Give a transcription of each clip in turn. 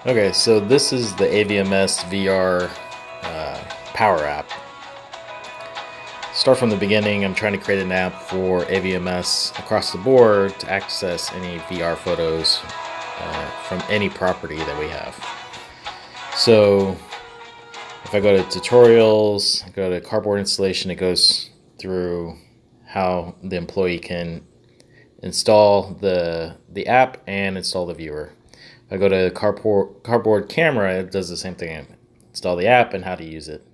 Okay, so this is the AVMS VR Power App. Start from the beginning. I'm trying to create an app for AVMS across the board to access any VR photos from any property that we have. So if I go to tutorials, go to cardboard installation, it goes through how the employee can install the app and install the viewer. If I go to cardboard camera, it does the same thing. Install the app and how to use it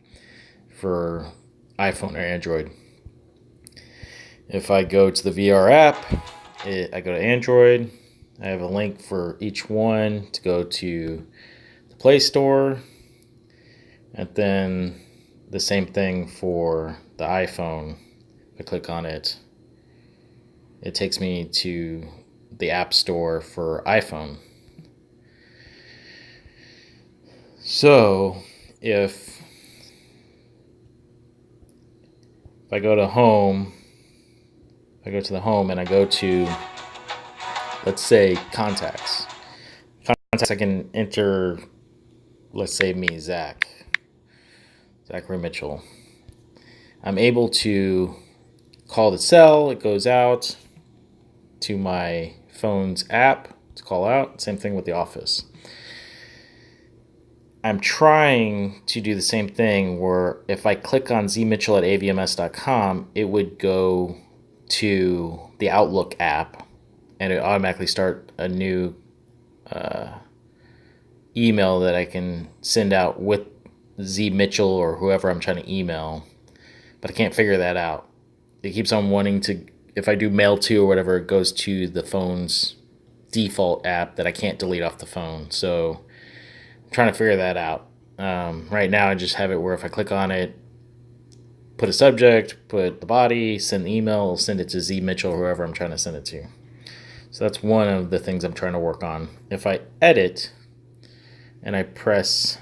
for iPhone or Android. If I go to the VR app, I go to Android. I have a link for each one to go to the Play Store. And then the same thing for the iPhone. If I click on it, it takes me to the App Store for iPhone. So if I go to home, I go to the home and I go to, let's say, contacts. Contacts, I can enter, let's say me, Zachary Mitchell. I'm able to call the cell. It goes out to my phone's app to call out. Same thing with the office. I'm trying to do the same thing where if I click on zmitchell@avms.com, it would go to the Outlook app and it automatically start a new email that I can send out with Z Mitchell or whoever I'm trying to email. But I can't figure that out. It keeps on wanting to, if I do mail to or whatever, it goes to the phone's default app that I can't delete off the phone. So I'm trying to figure that out. Right now I just have it where if I click on it, put a subject, put the body, send the email, send it to Z Mitchell, whoever I'm trying to send it to. So that's one of the things I'm trying to work on. If I edit and I press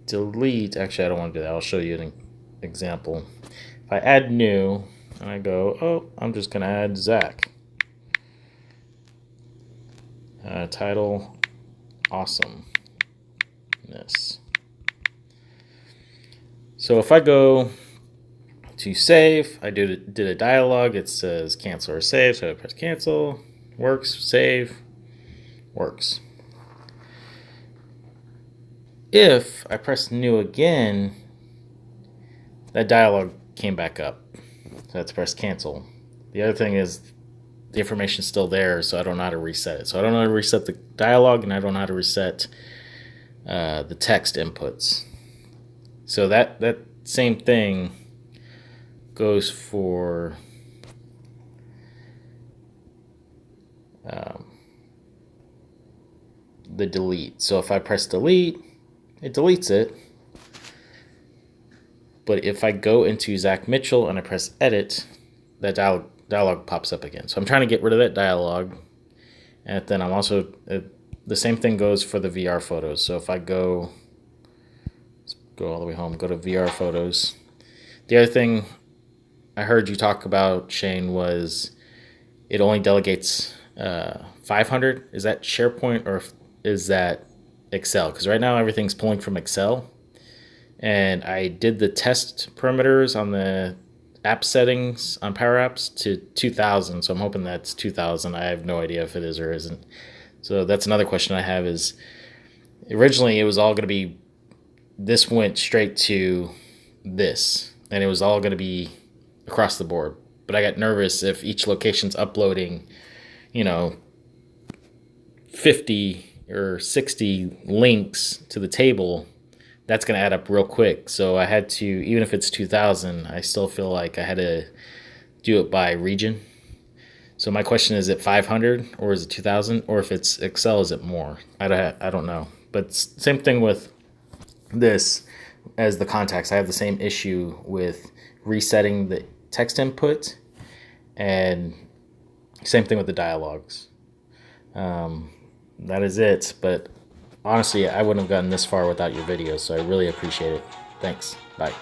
delete, actually I don't want to do that. I'll show you an example. If I add new and I go, oh, I'm just going to add Zach. Title, awesomeness. So if I go to save, I did a dialog. It says cancel or save. So I press cancel, works, save, works. If I press new again, that dialog came back up. So let's press cancel. The other thing is the information's still there, so I don't know how to reset it. So I don't know how to reset the dialog, and I don't know how to reset the text inputs. So that same thing goes for the delete. So if I press delete, it deletes it. But if I go into Zach Mitchell and I press edit, that dialog pops up again. So I'm trying to get rid of that dialog. And then I'm also, the same thing goes for the VR photos. So if I go all the way home, go to VR photos. The other thing I heard you talk about, Shane, was it only delegates 500. Is that SharePoint or is that Excel? Because right now everything's pulling from Excel. And I did the test parameters on the app settings on Power Apps to 2000. So I'm hoping that's 2000. I have no idea if it is or isn't. So that's another question I have is, originally it was all going to be, this went straight to this. And it was all going to be across the board. But I got nervous if each location's uploading, 50 or 60 links to the table, that's going to add up real quick. So I had to, even if it's 2000, I still feel like I had to do it by region. So my question is it 500 or is it 2000? Or if it's Excel, is it more? I don't know. But same thing with this as the contacts. I have the same issue with resetting the text input, and same thing with the dialogues. That is it. But honestly, I wouldn't have gotten this far without your videos, so I really appreciate it. Thanks. Bye.